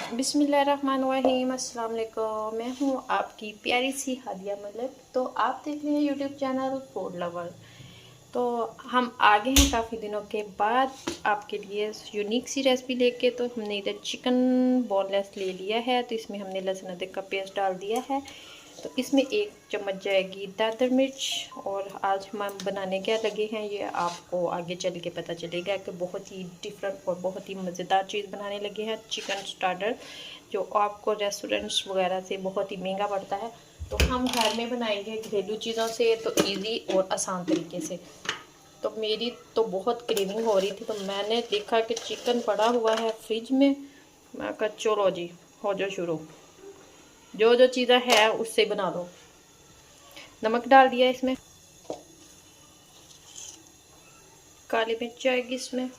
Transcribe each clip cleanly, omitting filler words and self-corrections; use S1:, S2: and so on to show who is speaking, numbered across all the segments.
S1: बिस्मिल्लाहिर्रहमानिर्रहीम, अस्सलाम वालेकुम। मैं हूँ आपकी प्यारी सी हादिया मलिक। तो आप देख रहे हैं यूट्यूब चैनल फूड लवर। तो हम आगे हैं काफ़ी दिनों के बाद आपके लिए यूनिक सी रेसिपी लेके। तो हमने इधर चिकन बोनलेस ले लिया है, तो इसमें हमने लहसुन अदरक का पेस्ट डाल दिया है। तो इसमें 1 चम्मच जाएगी दादर मिर्च। और आज हम बनाने क्या लगे हैं ये आपको आगे चल के पता चलेगा कि बहुत ही डिफरेंट और बहुत ही मज़ेदार चीज़ बनाने लगे हैं, चिकन स्टार्टर, जो आपको रेस्टोरेंट्स वगैरह से बहुत ही महंगा पड़ता है। तो हम घर में बनाएंगे घरेलू चीज़ों से, तो इजी और आसान तरीके से। तो मेरी तो बहुत क्रेविंग हो रही थी, तो मैंने देखा कि चिकन पड़ा हुआ है फ्रिज में। मैं कहा चलो जी हो जाओ शुरू, जो जो चीज़ें है उससे बना दो। नमक डाल दिया इसमें, काली मिर्च आएगी इसमें,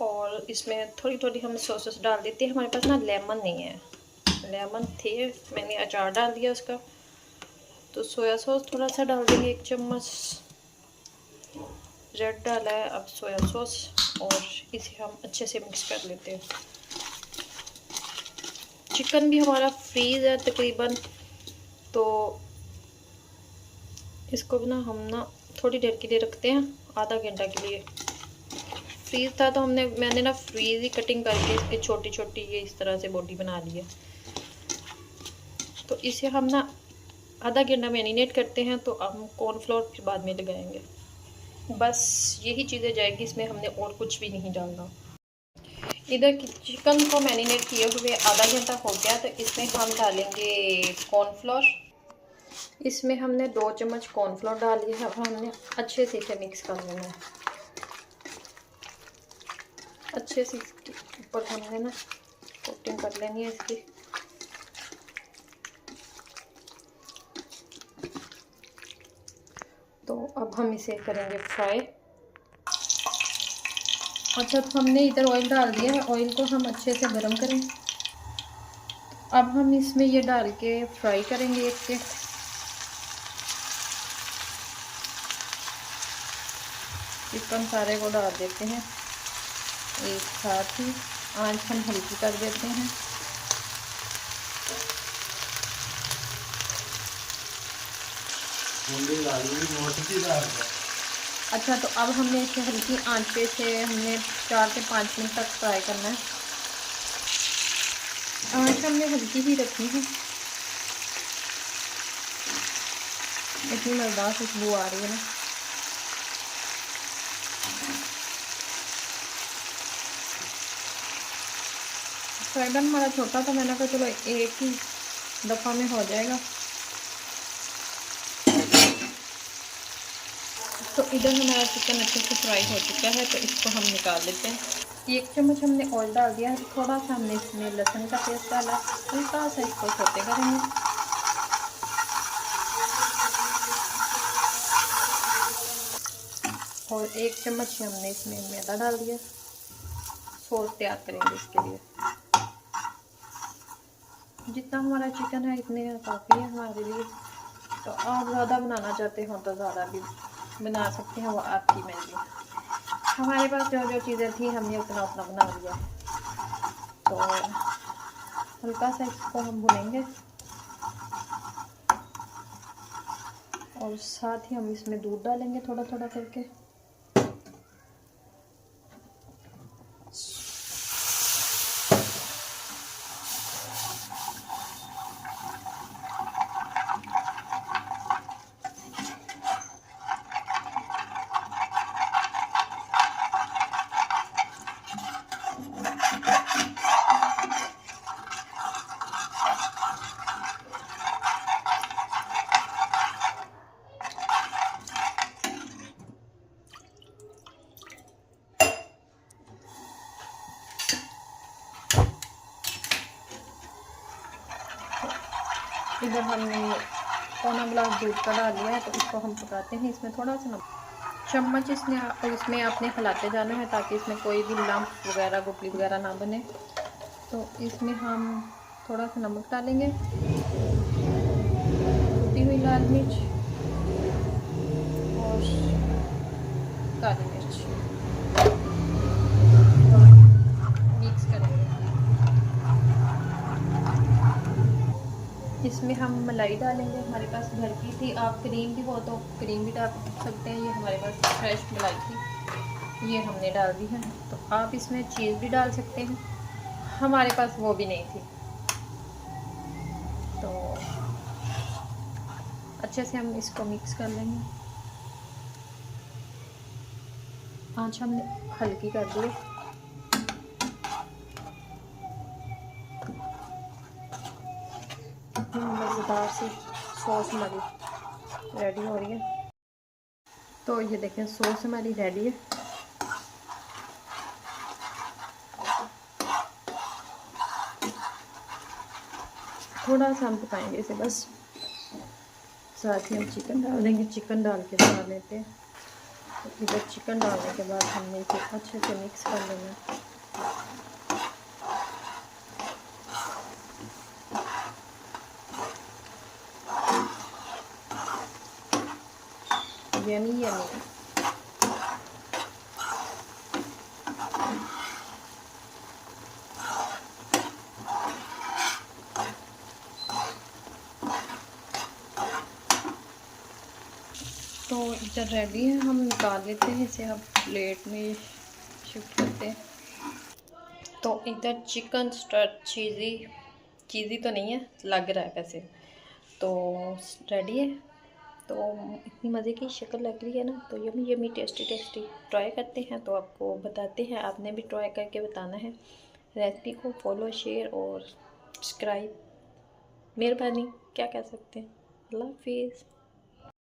S1: और इसमें थोड़ी थोड़ी हम सॉसेस डाल देते हैं। हमारे पास ना लेमन नहीं है, लेमन थे मैंने अचार डाल दिया उसका। तो सोया सॉस थोड़ा सा डाल देंगे, 1 चम्मच रेड डाला है, अब सोया सॉस, और इसे हम अच्छे से मिक्स कर लेते हैं। चिकन भी हमारा फ्रीज है तकरीबन, तो इसको ना हम थोड़ी देर के लिए रखते हैं, आधा घंटा के लिए। फ्रीज था तो मैंने ना फ्रीज ही कटिंग करके इसकी छोटी छोटी ये इस तरह से बॉडी बना ली है। तो इसे हम ना आधा घंटा मैरिनेट करते हैं। तो हम कॉर्नफ्लोर फिर बाद में लगाएंगे, बस यही चीज़ें जाएगी इसमें, हमने और कुछ भी नहीं डालना। इधर चिकन को मैरिनेट किए हुए आधा घंटा हो गया, तो इसमें हम डालेंगे कॉर्नफ्लोर। इसमें हमने 2 चम्मच कॉर्नफ्लोर डाल दिया है। अब हमने अच्छे से इसे मिक्स कर लेना है, अच्छे से ऊपर हमने ना कोटिंग कर लेनी है इसकी। तो अब हम इसे करेंगे फ्राई। अच्छा, तो हमने इधर ऑयल डाल दिया है, ऑयल को हम अच्छे से गर्म करें। अब हम इसमें ये डाल के फ्राई करेंगे एक के। चिकन सारे को डाल देते हैं एक साथ ही, आंच हम हल्की कर देते हैं। अच्छा, तो अब हमने इसे हल्की आंच पे से हमने 4 से 5 मिनट तक फ्राई करना है। आंच हमने हल्की ही रखनी है, इतनी मज़ेदार खुशबू आ रही है ना। फ्राई पैन हमारा छोटा था, मैंने कहा चलो एक ही दफ़ा में हो जाएगा। तो इधर हमारा चिकन अच्छे से फ्राई हो चुका है, तो इसको हम निकाल लेते हैं। 1 चम्मच हमने ऑयल डाल दिया है, थोड़ा सा हमने इसमें लहसुन का पेस्ट डाला, हल्का सा इसको सौते करेंगे। और 1 चम्मच हमने इसमें मैदा डाल दिया, सॉस तैयार करेंगे इसके लिए। जितना हमारा चिकन है इतने काफ़ी है हमारे लिए। तो आप ज़्यादा बनाना चाहते हो तो ज़्यादा भी बना सकते हैं, वो आपकी मर्जी। हमारे पास जो जो चीज़ें थी हमने उतना उतना बना लिया। तो हल्का सा इसको हम भुनेंगे, और साथ ही हम इसमें दूध डालेंगे थोड़ा थोड़ा करके। इधर हमने पौना गिलास दूध का डाल दिया है, तो इसको हम पकाते हैं। इसमें थोड़ा सा नमक चम्मच इसमें आपने हिलाते जाना है, ताकि इसमें कोई भी लम्प वगैरह गुठली वगैरह ना बने। तो इसमें हम थोड़ा सा नमक डालेंगे, कुटी हुई लाल मिर्च और काली मिर्च, मिक्स करेंगे। इसमें हम मलाई डालेंगे, हमारे पास घर की थी। आप क्रीम भी हो तो क्रीम भी डाल सकते हैं। ये हमारे पास फ्रेश मलाई थी, ये हमने डाल दी है। तो आप इसमें चीज़ भी डाल सकते हैं, हमारे पास वो भी नहीं थी। तो अच्छे से हम इसको मिक्स कर लेंगे। आँच हमने हल्की कर दी। मज़ेदार सी सॉस हमारी रेडी हो रही है। तो ये देखें सॉस हमारी रेडी है। थोड़ा सा हम पकाएंगे इसे बस। साथ ही हम चिकन डाल देंगे। चिकन डाल के डाल लेते हैं। तो इधर चिकन डालने के बाद हमने इसे अच्छे से मिक्स कर लेना। Yummy yummy. तो इधर रेडी है, हम निकाल लेते हैं इसे। अब प्लेट में शिफ्ट करते हैं। तो इधर चिकन स्टर्ड चीज़ी तो नहीं है, लग रहा है वैसे तो रेडी है। तो इतनी मज़े की शक्ल लग रही है ना, तो yummy yummy tasty tasty. Try करते हैं तो आपको बताते हैं, आपने भी ट्राई करके बताना है। रेसिपी को फॉलो, शेयर और सब्सक्राइब, मेहरबानी क्या कह सकते हैं। अल्लाह हाफिज़।